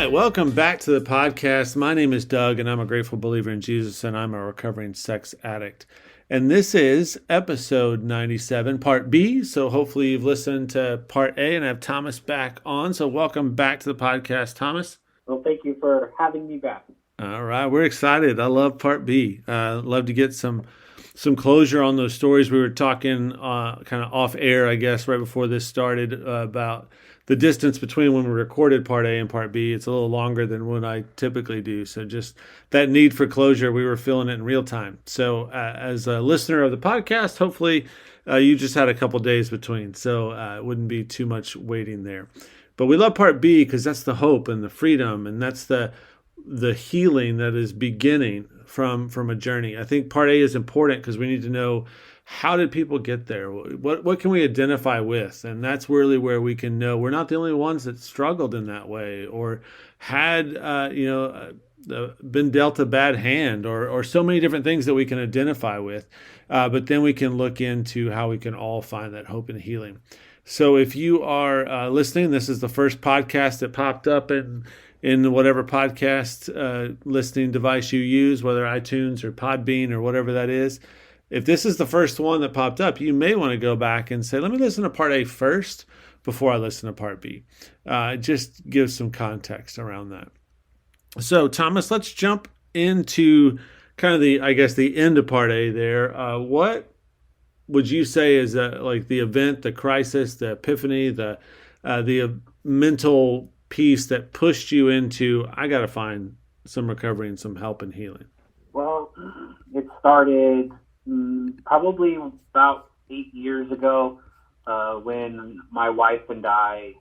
right, welcome back to the podcast. My name is Doug, and I'm a grateful believer in Jesus, and I'm a recovering sex addict. And this is episode 97, part B. So hopefully you've listened to part A, and I have Thomas back on. So welcome back to the podcast, Thomas. Well, thank you for having me back. All right, we're excited. I love part B. Love to get some closure on those stories. We were talking kind of off air, I guess, right before this started about the distance between when we recorded part A and part B. It's a little longer than what I typically do. So just that need for closure, we were feeling it in real time. So as a listener of the podcast, hopefully you just had a couple days between. So it wouldn't be too much waiting there. But we love part B because that's the hope and the freedom, and that's the healing that is beginning from a journey. I think part A is important because we need to know, how did people get there? What can we identify with? And that's really where we can know we're not the only ones that struggled in that way or had been dealt a bad hand or so many different things that we can identify with. But then we can look into how we can all find that hope and healing. So if you are listening, this is the first podcast that popped up in whatever podcast listening device you use, whether iTunes or Podbean or whatever that is. If this is the first one that popped up, you may want to go back and say, let me listen to part A first before I listen to part B. Just give some context around that. So, Thomas, let's jump into kind of the end of part A there. What would you say is like the event, the crisis, the epiphany, the mental piece that pushed you into, I got to find some recovery and some help and healing? Well, it started probably about 8 years ago when my wife and I,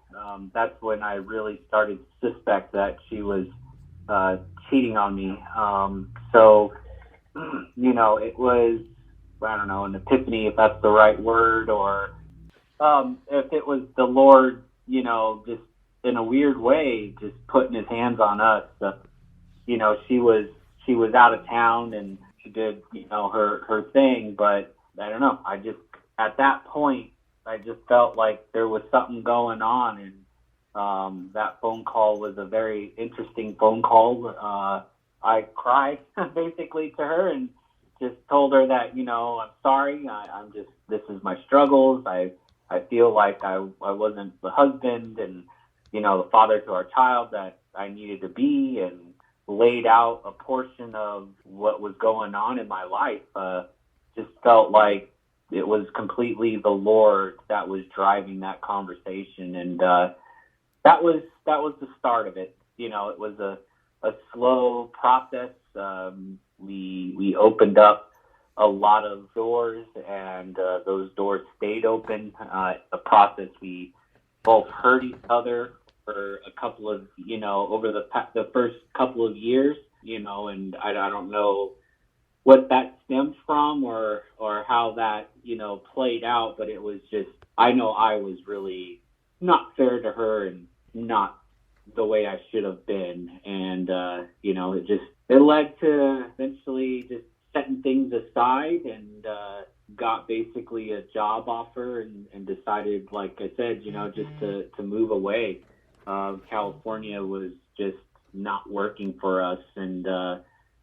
that's when I really started to suspect that she was cheating on me. It was, I don't know, an epiphany, if that's the right word, or if it was the Lord, just in a weird way, just putting his hands on us. She was out of town and she did, her thing, but I don't know. At that point, I just felt like there was something going on, and that phone call was a very interesting phone call. I cried basically to her and just told her that, I'm sorry. This is my struggles. I feel like I wasn't the husband and, the father to our child that I needed to be, and laid out a portion of what was going on in my life. Just felt like it was completely the Lord that was driving that conversation. And that was the start of it. It was a slow process. We opened up a lot of doors, and those doors stayed open. The process, we both hurt each other for a couple of, over the first couple of years, and I don't know what that stems from or how that, played out, but it was just, I know I was really not fair to her and not the way I should have been. And, it led to eventually just setting things aside and got basically a job offer and decided, like I said, just to move away. California was just not working for us, and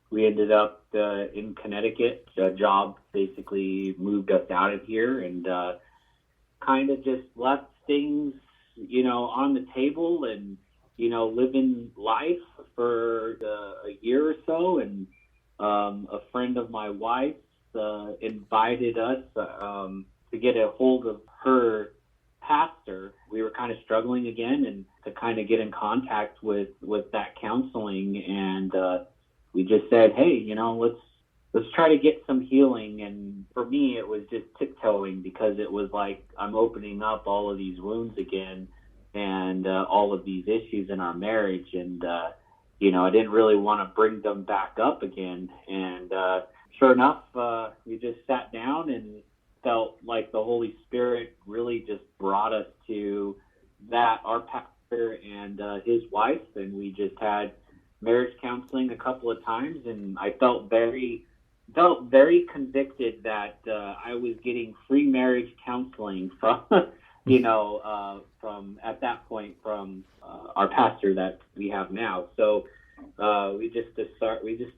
we ended up in Connecticut. A job basically moved us out of here, and kind of just left things, on the table, and living life for a year or so. And a friend of my wife's invited us to get a hold of her pastor. We were kind of struggling again, and to kind of get in contact with that counseling. And we just said, hey, let's try to get some healing. And for me, it was just tiptoeing, because it was like I'm opening up all of these wounds again, and all of these issues in our marriage. And, I didn't really want to bring them back up again. And sure enough, we just sat down and felt like the Holy Spirit really just brought us to that, our pastor and his wife. And we just had marriage counseling a couple of times, and I felt very convicted that I was getting free marriage counseling from from at that point from our pastor that we have now. So we just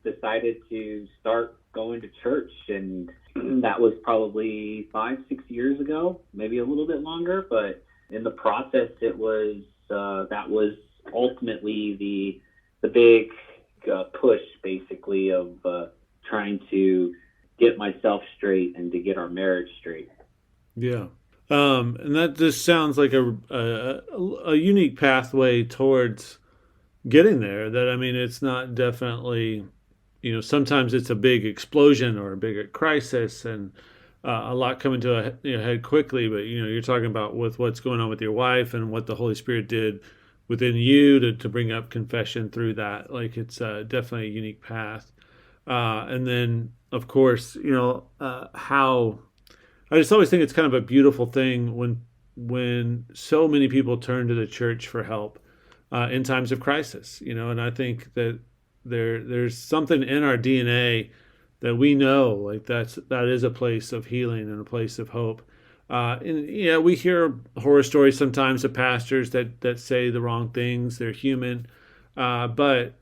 decided to start going to church, and that was probably 5-6 years ago, maybe a little bit longer. But in the process, it was that was ultimately the big push, basically, of trying to get myself straight and to get our marriage straight. Yeah. And that just sounds like a unique pathway towards getting there. That, I mean, it's not definitely, sometimes it's a big explosion or a big crisis and a lot coming to a head quickly. But, you're talking about with what's going on with your wife and what the Holy Spirit did within you to bring up confession through that. Like, it's definitely a unique path. And then, of course, how I just always think it's kind of a beautiful thing when so many people turn to the church for help in times of crisis. And I think that there's something in our DNA that we know, like that is a place of healing and a place of hope. And yeah, we hear horror stories sometimes of pastors that say the wrong things. They're human, but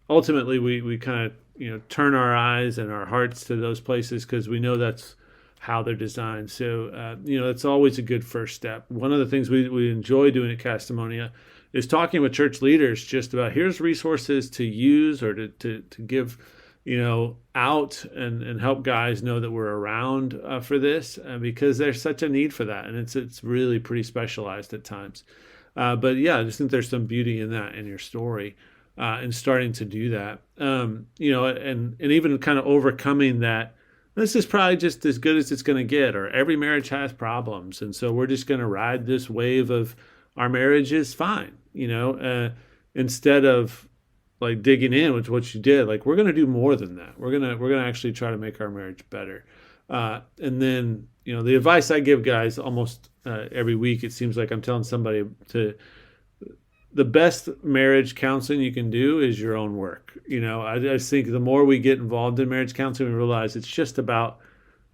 ultimately we kind of turn our eyes and our hearts to those places because we know that's how they're designed. So it's always a good first step. One of the things we enjoy doing at Castimonia is talking with church leaders just about here's resources to use or to give out and help guys know that we're around for this because there's such a need for that, and it's really pretty specialized at times. But yeah, I just think there's some beauty in that in your story. And starting to do that, and even kind of overcoming that. This is probably just as good as it's going to get, or every marriage has problems, and so we're just going to ride this wave of our marriage is fine, instead of like digging in, which is what you did. Like, we're going to do more than that. We're gonna actually try to make our marriage better. And then the advice I give guys almost every week, it seems like I'm telling somebody the best marriage counseling you can do is your own work. I just think the more we get involved in marriage counseling, we realize it's just about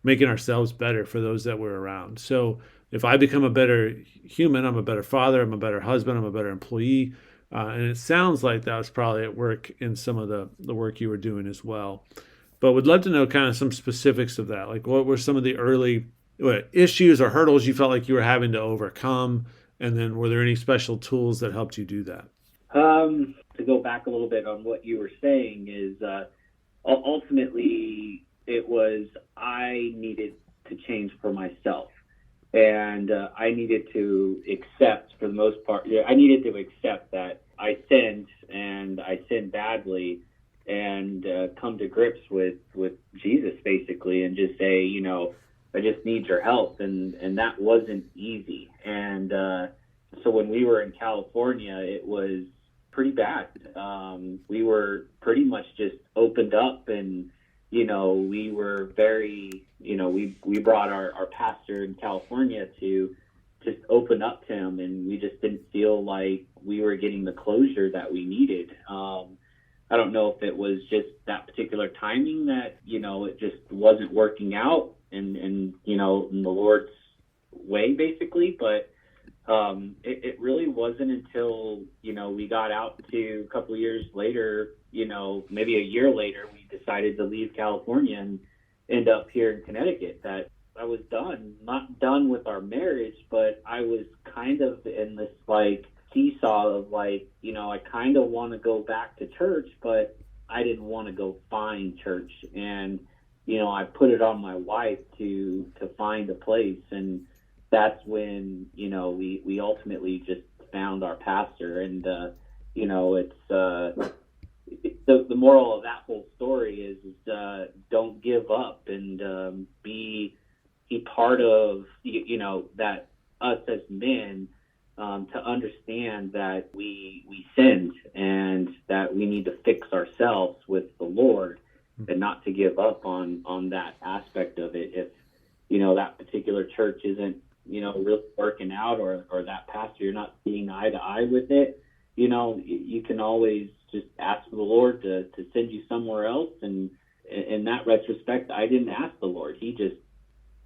making ourselves better for those that we're around. So if I become a better human, I'm a better father, I'm a better husband, I'm a better employee. And it sounds like that was probably at work in some of the work you were doing as well. But would love to know kind of some specifics of that. Like, what were some of the early issues or hurdles you felt like you were having to overcome? And then were there any special tools that helped you do that? To go back a little bit on what you were saying is ultimately it was I needed to change for myself. And I needed to accept, for the most part, I needed to accept that I sinned and I sinned badly and come to grips with Jesus, basically, and just say, I just need your help. And that wasn't easy. And so when we were in California, it was pretty bad. We were pretty much just opened up, and, we were very, we brought our pastor in California to just open up to him, and we just didn't feel like we were getting the closure that we needed. I don't know if it was just that particular timing that, it just wasn't working out and in the Lord's way, basically. But it really wasn't until, we got out to a couple of years later, maybe a year later, we decided to leave California and end up here in Connecticut, that I was not done with our marriage, but I was kind of in this like seesaw of like, I kind of want to go back to church, but I didn't want to go find church. And, I put it on my wife to find a place. And that's when, we ultimately just found our pastor. And, it's, the moral of that whole story is don't give up and be part of, that us as men, to understand that we sinned and that we need to fix ourselves with the Lord and not to give up on that aspect of it. If, that particular church isn't, really working out or that pastor, you're not seeing eye to eye with it, you can always just ask the Lord to send you somewhere else. And in that retrospect, I didn't ask the Lord. He just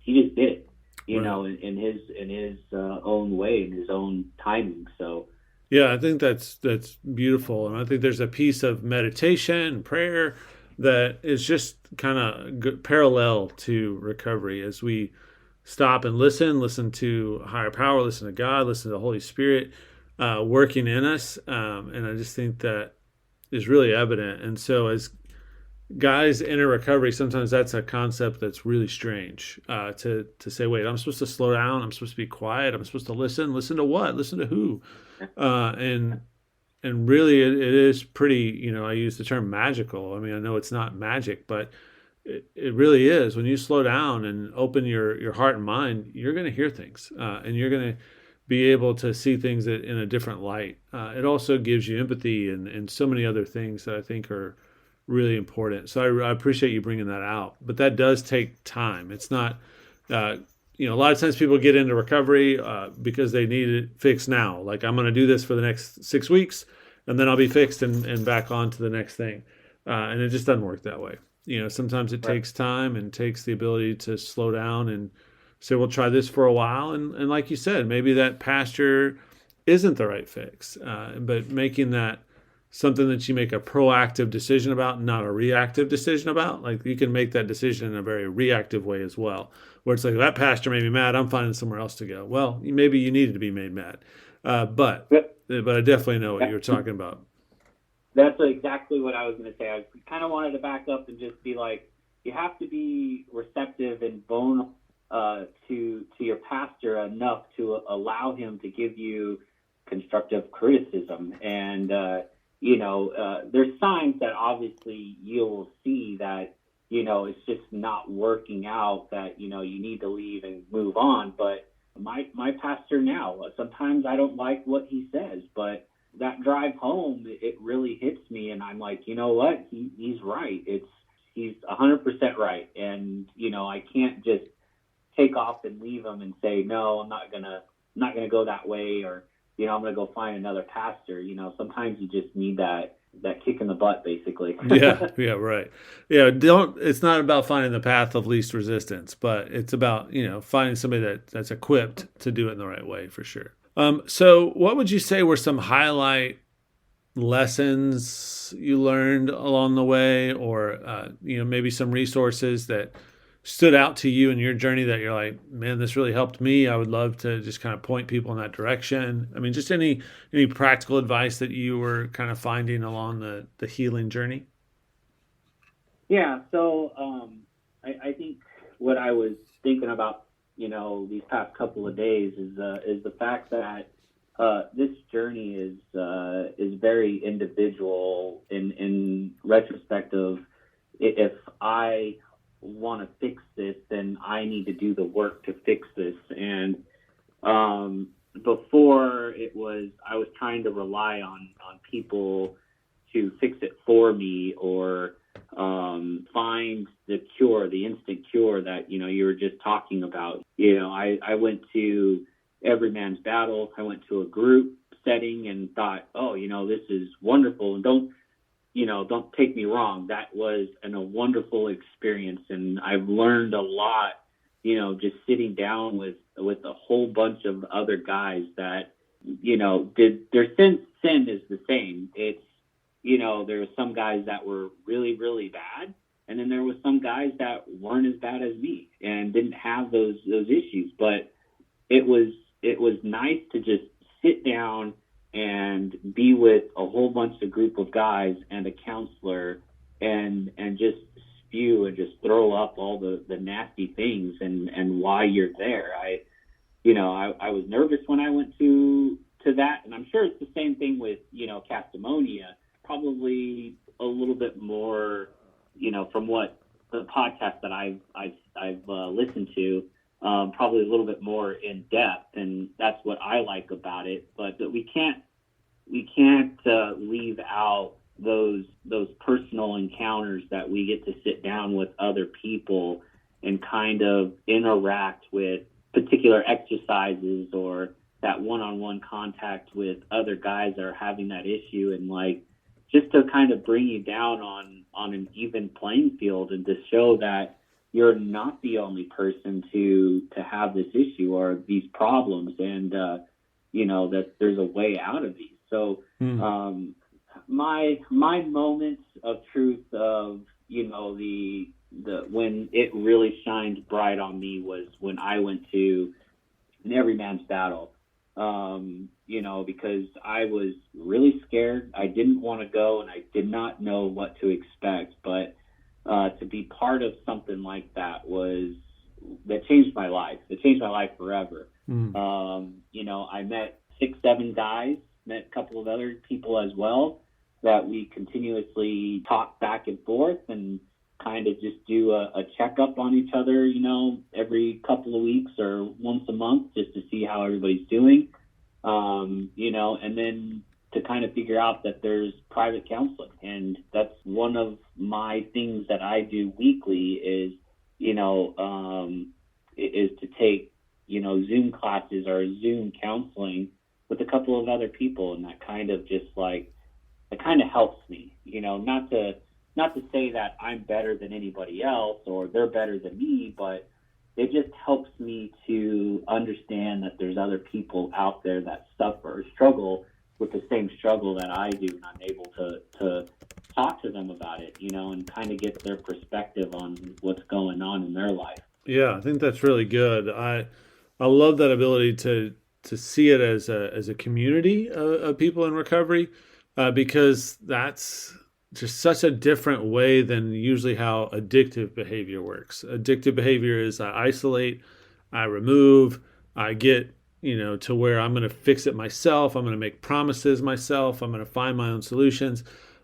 did it. Right. in his own way, in his own timing. So Yeah, I think that's beautiful, and I think there's a piece of meditation and prayer that is just kind of parallel to recovery as we stop and listen to higher power, listen to God, listen to the Holy Spirit working in us, and I just think that is really evident. And so, as guys enter recovery, sometimes that's a concept that's really strange to say, wait, I'm supposed to slow down, I'm supposed to be quiet, I'm supposed to listen to what, listen to who, and really it is pretty, I use the term magical. I mean, I know it's not magic, but it really is. When you slow down and open your heart and mind, you're going to hear things, and you're going to be able to see things in a different light. It also gives you empathy and so many other things that I think are really important. So I appreciate you bringing that out, but that does take time. It's not, a lot of times people get into recovery because they need it fixed now. Like, I'm going to do this for the next 6 weeks, and then I'll be fixed and back on to the next thing. And it just doesn't work that way. Sometimes it right. takes time and takes the ability to slow down and say, we'll try this for a while. And like you said, maybe that pasture isn't the right fix, but making that something that you make a proactive decision about, not a reactive decision about. Like, you can make that decision in a very reactive way as well, where it's like, that pastor made me mad, I'm finding somewhere else to go. Well, maybe you needed to be made mad, but Yep. I definitely know what That, you're talking about. that's exactly what I was going to say. I kind of wanted to back up and just be like, you have to be receptive and vulnerable to your pastor enough to allow him to give you constructive criticism. And there's signs that obviously you'll see that it's just not working out, that you need to leave and move on. But my pastor now, sometimes I don't like what he says, but that drive home, it really hits me, and I'm like, you know what, he's right. He's 100% right. And I can't just take off and leave him and say, no, I'm not gonna go that way, or I'm gonna go find another pastor. Sometimes you just need that kick in the butt, basically. Yeah, right. Yeah, don't. It's not about finding the path of least resistance, but it's about finding somebody that's equipped to do it in the right way, for sure. So, what would you say were some highlight lessons you learned along the way, or maybe some resources that stood out to you in your journey that you're like, man, this really helped me. I would love to just kind of point people in that direction. I mean, just any practical advice that you were kind of finding along the healing journey. Yeah. So I think what I was thinking about, these past couple of days is the fact that this journey is very individual in retrospect of, if I want to fix this, then I need to do the work to fix this. And before, I was trying to rely on people to fix it for me, or find the cure, the instant cure that you were just talking about. I went to Every Man's Battle. I went to a group setting and thought, oh, this is wonderful. And don't take me wrong, that was a wonderful experience, and I've learned a lot. Just sitting down with a whole bunch of other guys that did their sin is the same. It's there were some guys that were really, really bad, and then there was some guys that weren't as bad as me and didn't have those issues. But it was nice to just sit down and be with a whole bunch of group of guys and a counselor, and just spew and just throw up all the nasty things and why you're there. I was nervous when I went to that, and I'm sure it's the same thing with Castimonia. Probably a little bit more, from what the podcast that I've listened to, probably a little bit more in depth, and that's what I like about it. But we can't leave out those personal encounters that we get to sit down with other people and kind of interact with particular exercises, or that one-on-one contact with other guys that are having that issue, and just to kind of bring you down on an even playing field, and to show that you're not the only person to have this issue or these problems, and that there's a way out of these. So my moments of truth of the when it really shined bright on me was when I went to an every man's battle. Because I was really scared. I didn't want to go, and I did not know what to expect. But to be part of something like that changed my life. It changed my life forever. I met 6-7 guys, met a couple of other people as well that we continuously talk back and forth and kind of just do a checkup on each other, every couple of weeks or once a month just to see how everybody's doing. And then to kind of figure out that there's private counseling. And that's one of my things that I do weekly is to take, Zoom classes or Zoom counseling with a couple of other people. And that kind of helps me, not to say that I'm better than anybody else or they're better than me, but it just helps me to understand that there's other people out there that suffer or struggle with the same struggle that I do, and I'm able to talk to them about it, and kind of get their perspective on what's going on in their life. Yeah, I think that's really good. I love that ability to see it as a community of people in recovery, because that's just such a different way than usually how addictive behavior works. Addictive behavior is I isolate, I remove, I get, to where I'm going to fix it myself. I'm going to make promises myself. I'm going to find my own solutions.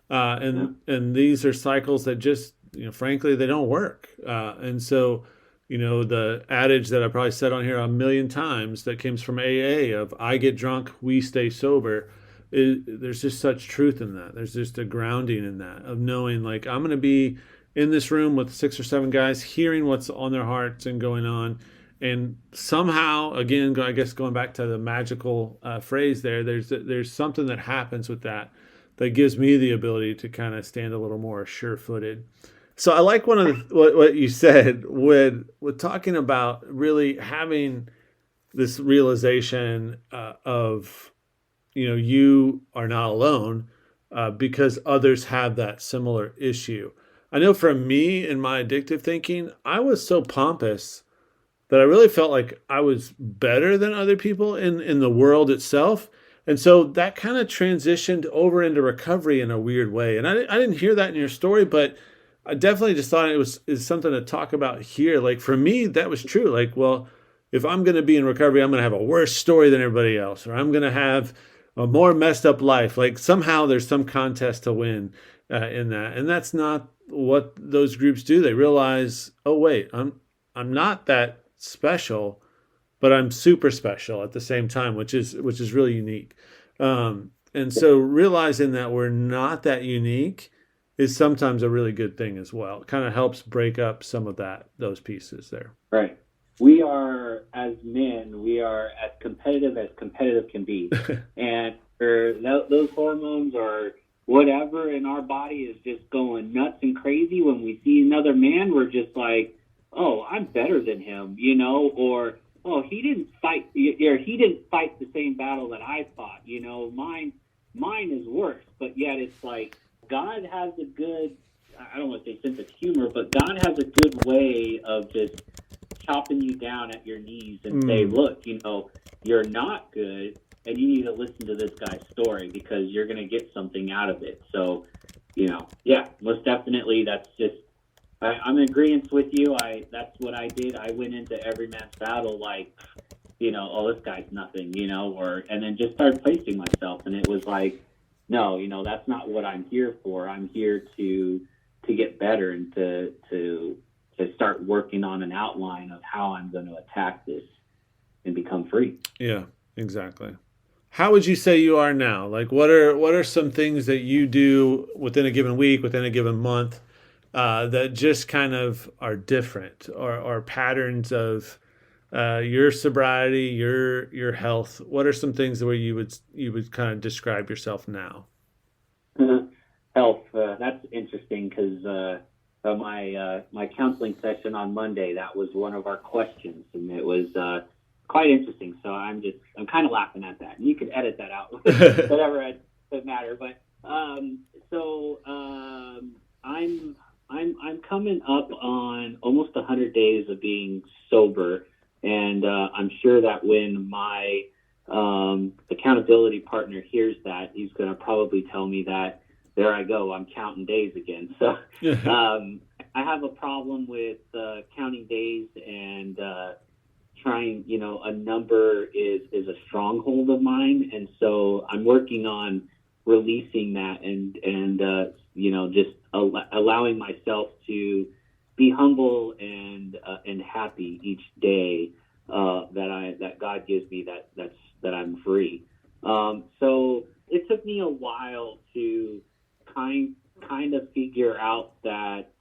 And these are cycles that just, frankly, they don't work. And so, the adage that I probably said on here a million times that comes from AA of I get drunk, we stay sober. There's just such truth in that. There's just a grounding in that of knowing like I'm going to be in this room with 6 or 7 guys hearing what's on their hearts and going on. And somehow, again, I guess going back to the magical phrase there's something that happens with that gives me the ability to kind of stand a little more sure-footed. So I like one of what you said with talking about really having this realization of, you are not alone because others have that similar issue. I know for me in my addictive thinking, I was so pompous that I really felt like I was better than other people in the world itself. And so that kind of transitioned over into recovery in a weird way. And I didn't hear that in your story, but I definitely just thought is something to talk about here. Like for me, that was true. Like, well, if I'm going to be in recovery, I'm going to have a worse story than everybody else, or I'm going to have a more messed up life. Like somehow there's some contest to win in that. And that's not what those groups do. They realize, oh, wait, I'm not that special, but I'm super special at the same time, which is really unique. And so realizing that we're not that unique is sometimes a really good thing as well. It kind of helps break up some of those pieces there. Right. We are, as men, we are as competitive can be. And those hormones or whatever in our body is just going nuts and crazy. When we see another man, we're just like, oh, I'm better than him, or, oh, he didn't fight the same battle that I fought, mine is worse. But yet it's like God has a good, I don't want to say sense of humor, but God has a good way of just chopping you down at your knees and say, look, you're not good, and you need to listen to this guy's story because you're going to get something out of it. So, yeah, most definitely that's just, I'm in agreement with you. That's what I did. I went into every man's battle like, oh, this guy's nothing, and then just started placing myself. And it was like, no, that's not what I'm here for. I'm here to get better and to start working on an outline of how I'm going to attack this and become free. Yeah, exactly. How would you say you are now? Like, what are some things that you do within a given week, within a given month, that just kind of are different or patterns of your sobriety, your health? What are some things where you would kind of describe yourself now? Health. That's interesting because my counseling session on Monday. That was one of our questions, and it was quite interesting. So I'm kind of laughing at that. And you can edit that out, whatever it doesn't matter. But I'm coming up on almost 100 days of being sober, and I'm sure that when my accountability partner hears that, he's going to probably tell me that there I go, I'm counting days again. So I have a problem with counting days and trying, a number is a stronghold of mine. And so I'm working on releasing that and just allowing myself to be humble and happy each day that God gives me that I'm free. So it took me a while to kind of figure out that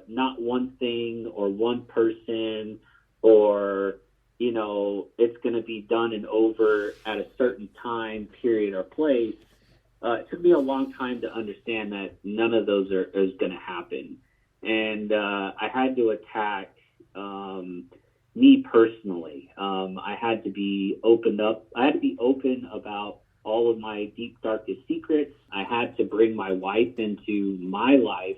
not one thing or one person or it's going to be done and over at a certain time, period, or place. It took me a long time to understand that none of those is going to happen. And I had to attack me personally. I had to be opened up. I had to be open about all of my deep, darkest secrets. I had to bring my wife into my life,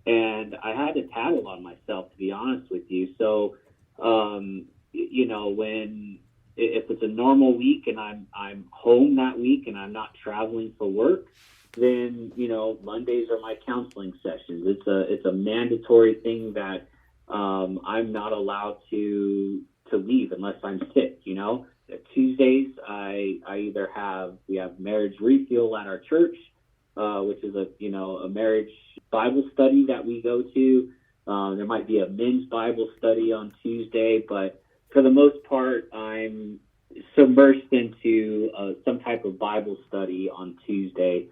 and I had to tattle on myself, to be honest with you. So, when if it's a normal week and I'm home that week and I'm not traveling for work, then Mondays are my counseling sessions. It's a mandatory thing that I'm not allowed to leave unless I'm sick. Tuesdays we have marriage refuel at our church, which is a marriage Bible study that we go to. There might be a men's Bible study on Tuesday, but for the most part, I'm submersed into some type of Bible study on Tuesday.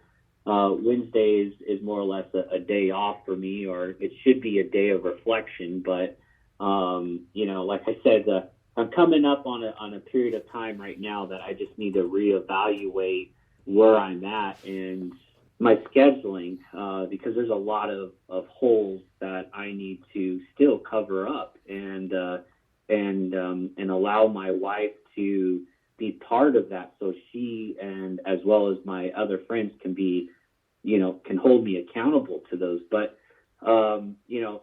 Wednesday is more or less a day off for me, or it should be a day of reflection. But like I said, I'm coming up on a period of time right now that I just need to reevaluate where I'm at and my scheduling, because there's a lot of holes that I need to still cover up and allow my wife to be part of that, so she and as well as my other friends can be, can hold me accountable to those. But so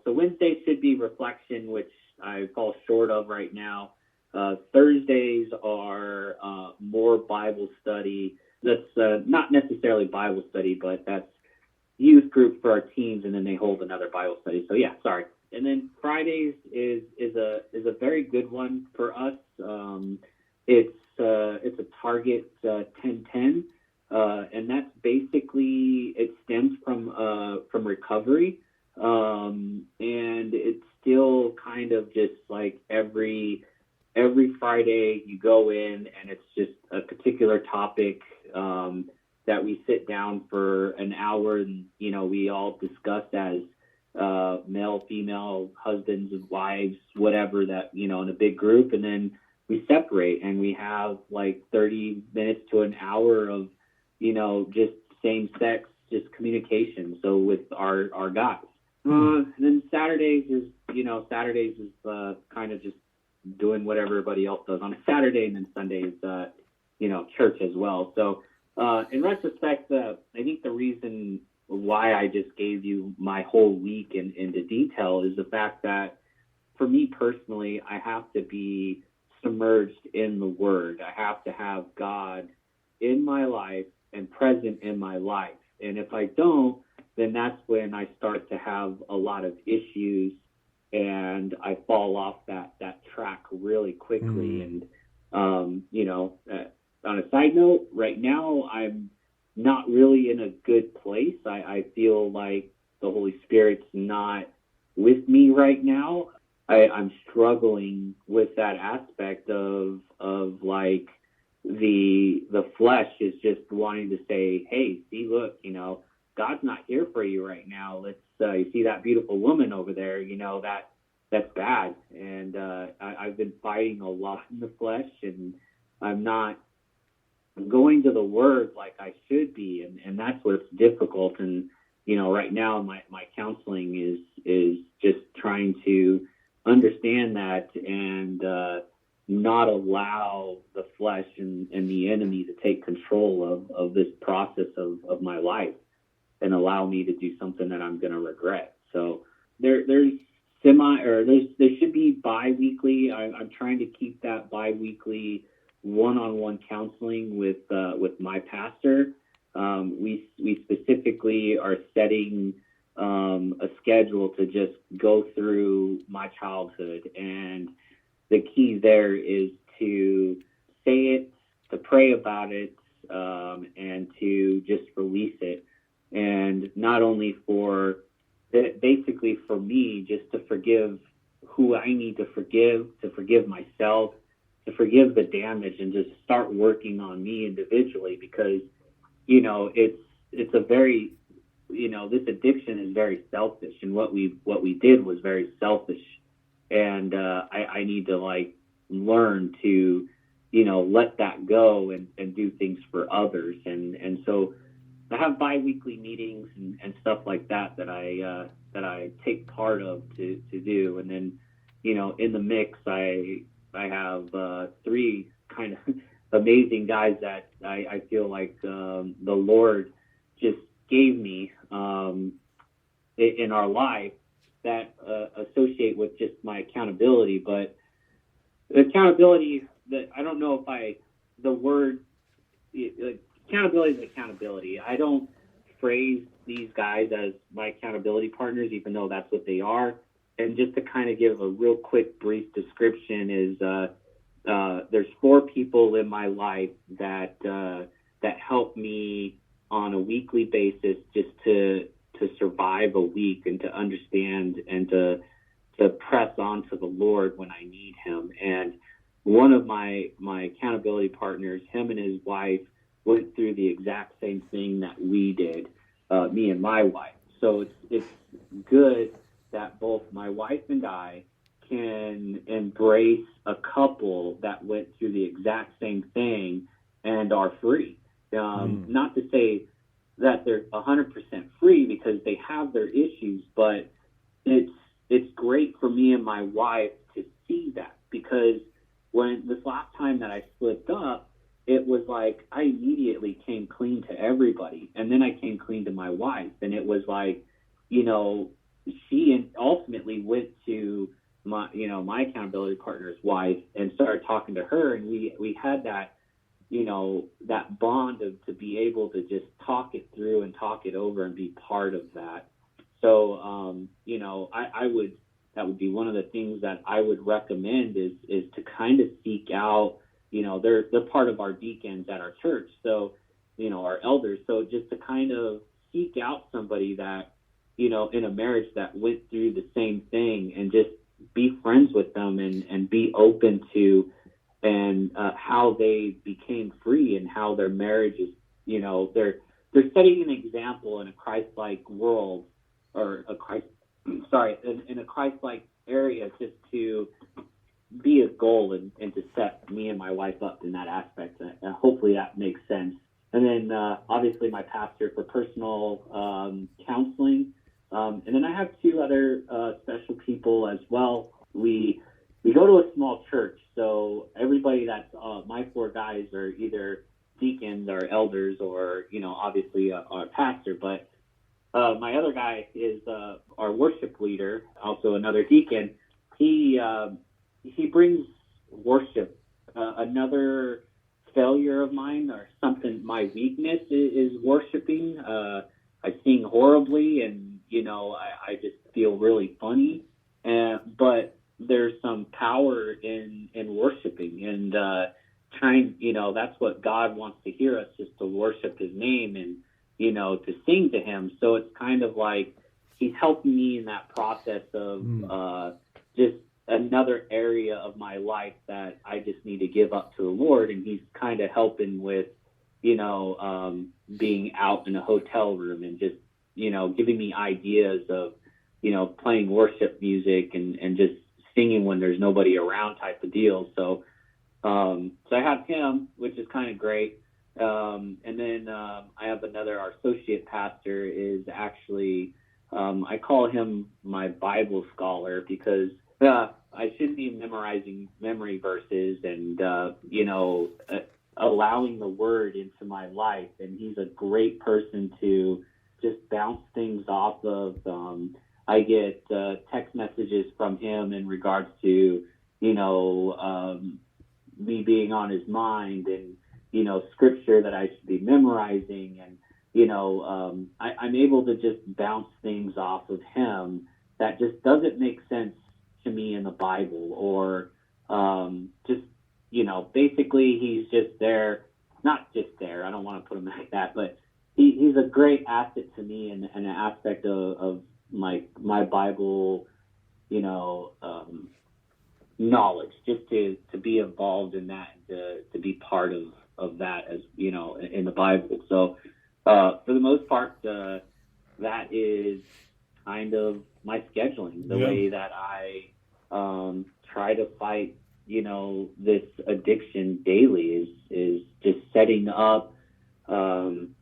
Wednesday should be reflection, which I fall short of right now. Thursdays are more Bible study. That's not necessarily Bible study, but that's youth group for our teens, and then they hold another Bible study. So yeah, sorry. And then Fridays is a very good one for us. It's a Target 10-10, and that's basically, it stems from recovery, and it's still kind of just like every Friday you go in and it's just a particular topic that we sit down for an hour and we all discuss as male, female, husbands and wives, whatever, that in a big group, and then we separate and we have like 30 minutes to an hour of just same sex, just communication, so with our guys. And then Saturdays is kind of just doing what everybody else does on a Saturday, and then Sunday is church as well. So in retrospect, I think the reason why I just gave you my whole week into detail is the fact that for me personally, I have to be submerged in the Word. I have to have God in my life and present in my life. And if I don't, then that's when I start to have a lot of issues and I fall off that track really quickly. And, on a side note, right now, I'm not really in a good place. I feel like the Holy Spirit's not with me right now. I'm struggling with that aspect of like the flesh is just wanting to say, hey, see, look, God's not here for you right now. Let's you see that beautiful woman over there, that's bad. And I've been fighting a lot in the flesh, and I'm not going to the Word like I should be, and that's what's difficult. And right now my counseling is just trying to understand that and not allow the flesh and the enemy to take control of this process of my life and allow me to do something that I'm going to regret. So there's there should be bi-weekly. I'm trying to keep that bi-weekly one-on-one counseling with my pastor. We specifically are setting a schedule to just go through my childhood, and the key there is to say it, to pray about it, and to just release it. And not only basically for me, just to forgive who I need to forgive myself, to forgive the damage, and just start working on me individually, because, it's a very, this addiction is very selfish, and what we did was very selfish. And I need to learn to, let that go and do things for others. And so I have bi-weekly meetings and stuff like that I take part of to do. And then, in the mix, I have 3 kind of amazing guys that I feel like the Lord just gave me in our life that associate with just my accountability. But accountability, that I don't know if the word accountability is accountability. I don't phrase these guys as my accountability partners, even though that's what they are. And just to kind of give a real quick, brief description is there's 4 people in my life that help me on a weekly basis just to survive a week and to understand and to press on to the Lord when I need him. And one of my accountability partners, him and his wife, went through the exact same thing that we did, me and my wife. So it's good that both my wife and I can embrace a couple that went through the exact same thing and are free. Not to say that they're 100% free, because they have their issues, but it's great for me and my wife to see that, because when this last time that I slipped up, it was like I immediately came clean to everybody, and then I came clean to my wife, and it was like, she ultimately went to my accountability partner's wife and started talking to her, and we had that that bond to be able to just talk it through and talk it over and be part of that. So that would be one of the things that I would recommend is to kind of seek out, they're part of our deacons at our church, so our elders, so just to kind of seek out somebody that in a marriage that went through the same thing, and just be friends with them and be open to and how they became free and how their marriage is, they're setting an example in a Christ-like world, or in a Christ-like area, just to be a goal and to set me and my wife up in that aspect. And hopefully that makes sense. And then obviously my pastor for personal counseling. And then I have 2 other special people as well. We go to a small church, so everybody that's my 4 guys are either deacons or elders or, obviously our pastor. But my other guy is our worship leader, also another deacon. He brings worship. Another failure of mine, or something, my weakness is worshiping. I sing horribly, and I just feel really funny. But there's some power in worshiping and trying. That's what God wants to hear us, just to worship His name and to sing to Him. So it's kind of like He's helping me in that process of just another area of my life that I just need to give up to the Lord, and He's kind of helping with being out in a hotel room and just giving me ideas of playing worship music and just singing when there's nobody around type of deal. So I have him, which is kind of great. And then I have our associate pastor is actually, I call him my Bible scholar because I shouldn't be memorizing memory verses and, allowing the word into my life. And he's a great person to just bounce things off of. I get text messages from him in regards to, me being on his mind and, scripture that I should be memorizing. And, I'm able to just bounce things off of him that just doesn't make sense to me in the Bible, or just, basically he's just there, not just there. I don't want to put him like that, but he's a great asset to me in an aspect of my Bible, knowledge, just to be involved in that, and to be part of that, as in the Bible. So for the most part, that is kind of my scheduling, the way that I try to fight this addiction daily is just setting up some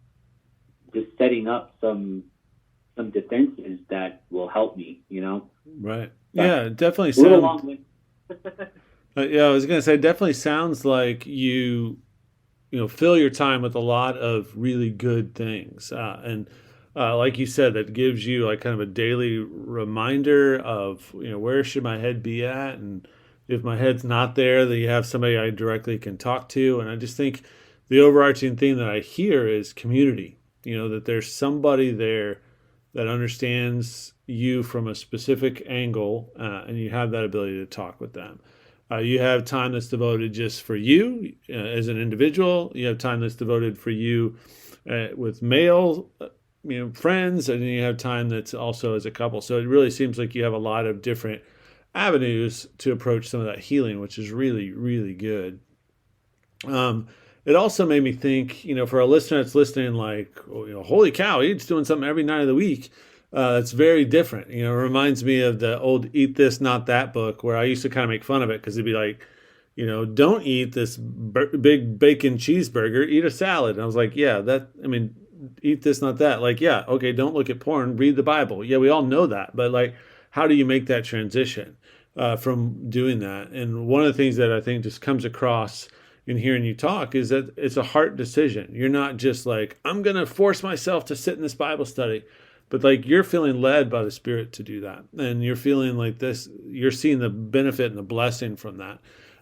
defenses that will help me, Right. But Yeah, it definitely a little sounds. long. Yeah, I was going to say, it definitely sounds like fill your time with a lot of really good things. And like you said, that gives you like kind of a daily reminder of, where should my head be at? And if my head's not there, then you have somebody I directly can talk to. And I just think the overarching thing that I hear is community, that there's somebody there that understands you from a specific angle, and you have that ability to talk with them. You have time that's devoted just for you as an individual. You have time that's devoted for you with male, friends, and then you have time that's also as a couple. So it really seems like you have a lot of different avenues to approach some of that healing, which is really, really good. It also made me think, for a listener that's listening, like, holy cow, he's doing something every night of the week. It's very different. It reminds me of the old Eat This, Not That book, where I used to kind of make fun of it because it'd be like, don't eat this big bacon cheeseburger, eat a salad. And I was like, eat this, not that. Like, yeah, okay, don't look at porn, read the Bible. Yeah, we all know that. But like, how do you make that transition from doing that? And one of the things that I think just comes across in hearing you talk is that it's a heart decision. You're not just like, I'm going to force myself to sit in this Bible study. But like, you're feeling led by the Spirit to do that. And you're feeling like this, you're seeing the benefit and the blessing from that.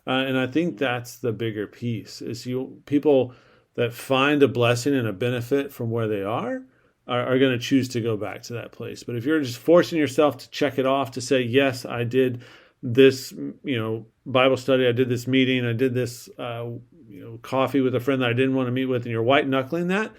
And I think that's the bigger piece is people that find a blessing and a benefit from where they are going to choose to go back to that place. But if you're just forcing yourself to check it off, to say, yes, I did this, Bible study, I did this meeting, I did this, coffee with a friend that I didn't want to meet with, and you're white knuckling that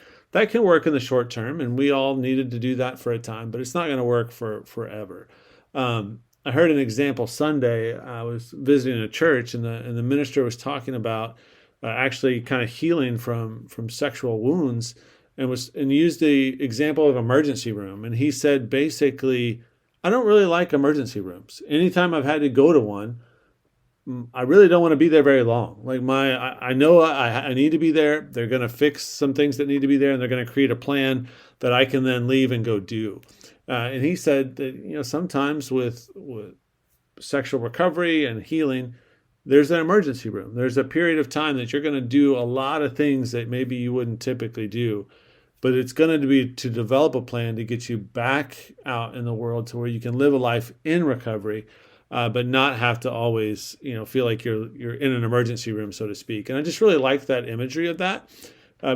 can work in the short term. And we all needed to do that for a time, but it's not going to work for forever. I heard an example Sunday. I was visiting a church, and the minister was talking about actually kind of healing from sexual wounds, and used the example of emergency room. And he said, basically, I don't really like emergency rooms. Anytime I've had to go to one, I really don't want to be there very long. Like I know I need to be there. They're going to fix some things that need to be there, and they're going to create a plan that I can then leave and go do. And he said that, sometimes with sexual recovery and healing, there's an emergency room. There's a period of time that you're going to do a lot of things that maybe you wouldn't typically do, but it's going to be to develop a plan to get you back out in the world to where you can live a life in recovery, but not have to always, feel like you're in an emergency room, so to speak. And I just really like that imagery of that.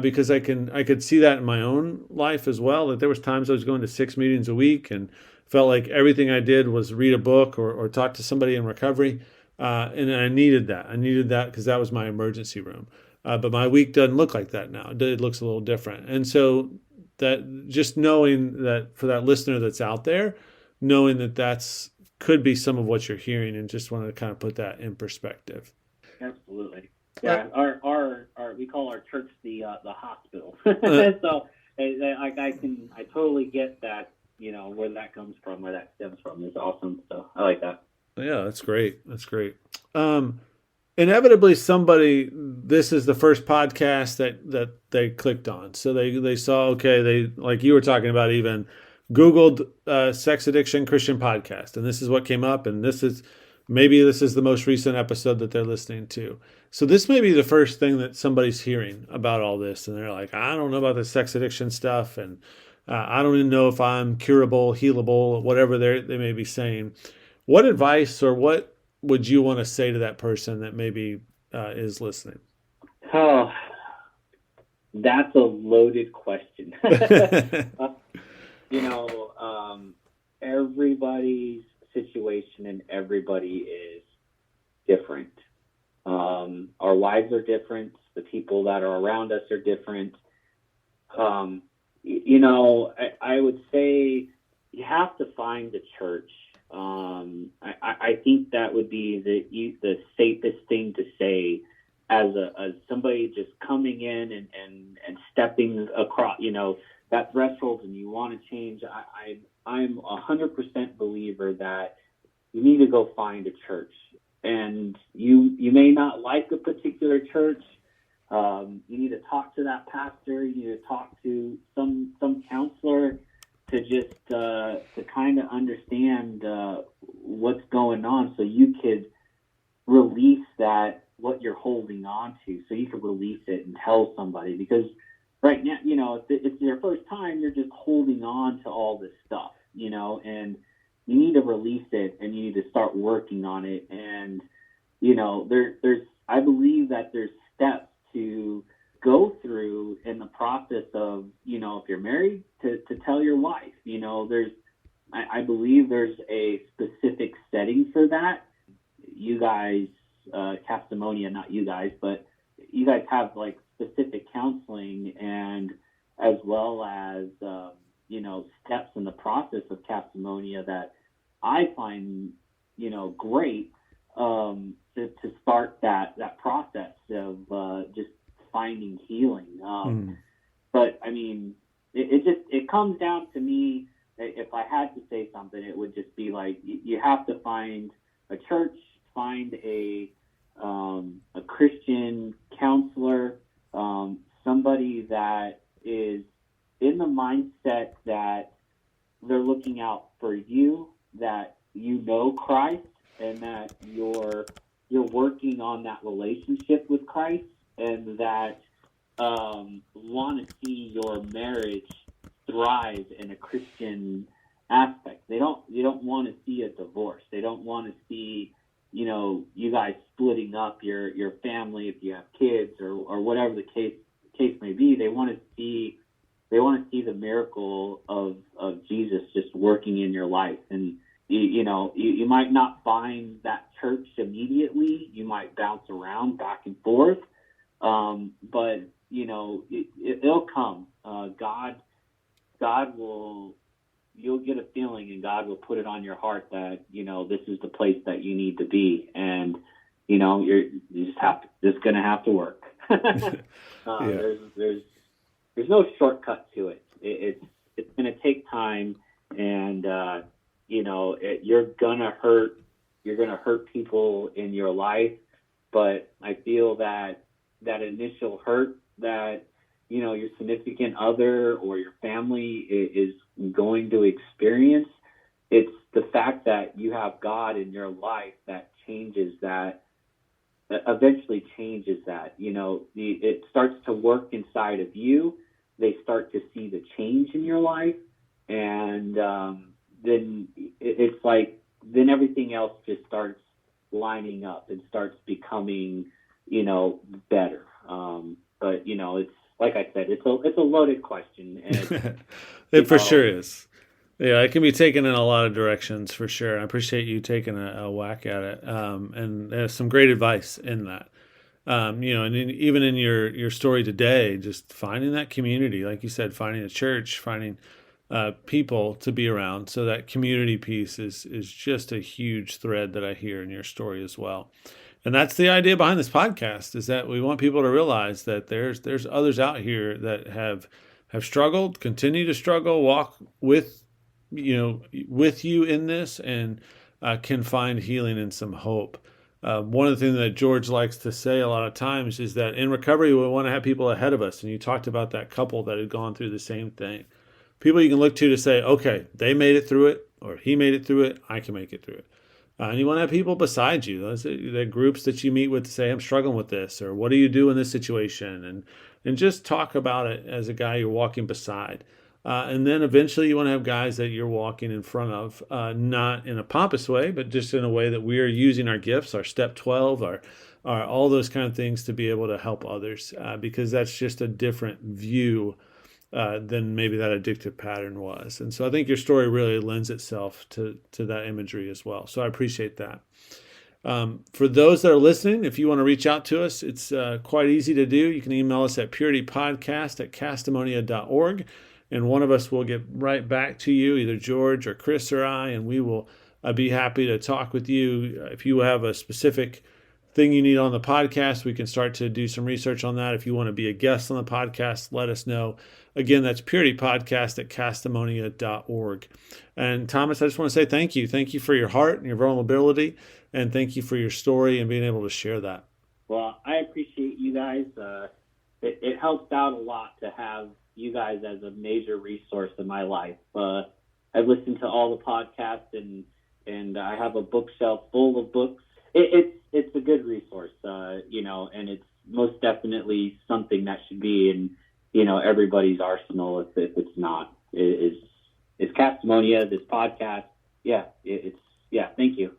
Because I could see that in my own life as well. That there was times I was going to 6 meetings a week and felt like everything I did was read a book or talk to somebody in recovery. And I needed that. I needed that because that was my emergency room. But my week doesn't look like that now. It looks a little different. And so that just knowing that for that listener that's out there, knowing that that's could be some of what you're hearing, and just wanted to kind of put that in perspective. Absolutely. Yeah, our we call our church the hospital. So I totally get that, where that comes from, where that stems from. It's awesome. So I like that. Yeah, that's great. That's great. inevitably somebody, this is the first podcast that they clicked on. So they saw, okay, they, like you were talking about, even Googled sex addiction Christian podcast, and this is what came up, and maybe this is the most recent episode that they're listening to. So this may be the first thing that somebody's hearing about all this, and they're like, I don't know about the sex addiction stuff, and I don't even know if I'm curable, healable, whatever they may be saying. What advice or what would you want to say to that person that maybe is listening? Oh, that's a loaded question. You know, everybody's situation and everybody is different. Our lives are different. The people that are around us are different. You know, I would say you have to find a church. I think that would be the safest thing to say as somebody just coming in and stepping across, you know, that threshold, and you want to change. I'm 100% believer that you need to go find a church, and you may not like a particular church. You need to talk to that pastor. You need to talk to some counselor to just to kind of understand what's going on, so you could release that, what you're holding on to, so you could release it and tell somebody. Because right now, you know, if it's your first time, you're just holding on to all this stuff, you know, and you need to release it, and you need to start working on it. And, you know, I believe that there's steps to go through in the process of, you know, if you're married, to tell your wife, you know, I believe there's a specific setting for that. You guys, Castimonia, not you guys, but you guys have like specific counseling, and as well as, you know, steps in the process of Castimonia that I find, you know, great, to start that process of just finding healing. But I mean, it comes down to me. If I had to say something, it would just be like, you have to find a church, find a Christian counselor, somebody that is in the mindset that they're looking out for you, that you know Christ, and that you're working on that relationship with Christ, and that want to see your marriage thrive in a Christian aspect. They don't want to see a divorce. They don't want to see, you know, you guys splitting up your family if you have kids, or whatever the case may be. They want to see the miracle of Jesus just working in your life. And you know, you might not find that church immediately. You might bounce around back and forth, but you know, it'll come. God will. You'll get a feeling, and God will put it on your heart that, you know, this is the place that you need to be, and you know, you just have to. It's going to have to work. Yeah. There's no shortcut to it. It's going to take time, and you know, you're going to hurt people in your life, but I feel that initial hurt that, you know, your significant other or your family is going to experience, it's the fact that you have God in your life that eventually changes that. You know, it starts to work inside of you. They start to see the change in your life, and then it's like, then everything else just starts lining up and starts becoming, you know, better. But you know, it's like I said, it's a loaded question, and It for sure is. Yeah, it can be taken in a lot of directions for sure. I appreciate you taking a whack at it, and there's some great advice in that. You know, and even in your story today, just finding that community, like you said, finding a church, finding people to be around. So that community piece is just a huge thread that I hear in your story as well. And that's the idea behind this podcast, is that we want people to realize that there's others out here that have struggled, continue to struggle, walk with you in this, and can find healing and some hope. One of the things that George likes to say a lot of times is that in recovery, we want to have people ahead of us. And you talked about that couple that had gone through the same thing. People you can look to say, okay, they made it through it, or he made it through it, I can make it through it. And you want to have people beside you. Those are the groups that you meet with to say, I'm struggling with this, or what do you do in this situation? And just talk about it as a guy you're walking beside. And then eventually you want to have guys that you're walking in front of, not in a pompous way, but just in a way that we are using our gifts, our step 12, our all those kind of things to be able to help others, because that's just a different view than maybe that addictive pattern was. And so I think your story really lends itself to that imagery as well. So I appreciate that. For those that are listening, if you want to reach out to us, it's quite easy to do. You can email us at puritypodcast@castimonia.org. And one of us will get right back to you, either George or Chris or I, and we will be happy to talk with you. If you have a specific thing you need on the podcast, we can start to do some research on that. If you want to be a guest on the podcast, let us know. Again, that's puritypodcast@castimonia.org. And Thomas, I just want to say thank you. Thank you for your heart and your vulnerability, and thank you for your story and being able to share that. Well, I appreciate you guys. It helps out a lot to have you guys as a major resource in my life. I've listened to all the podcasts, and I have a bookshelf full of books. It's a good resource, and it's most definitely something that should be in, everybody's arsenal. If it's not, is Castimonia, this podcast. Thank you.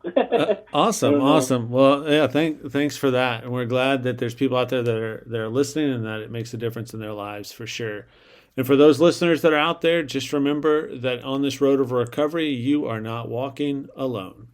Awesome. Well, yeah, thanks for that. And we're glad that there's people out there that are listening and that it makes a difference in their lives for sure. And for those listeners that are out there, just remember that on this road of recovery, you are not walking alone.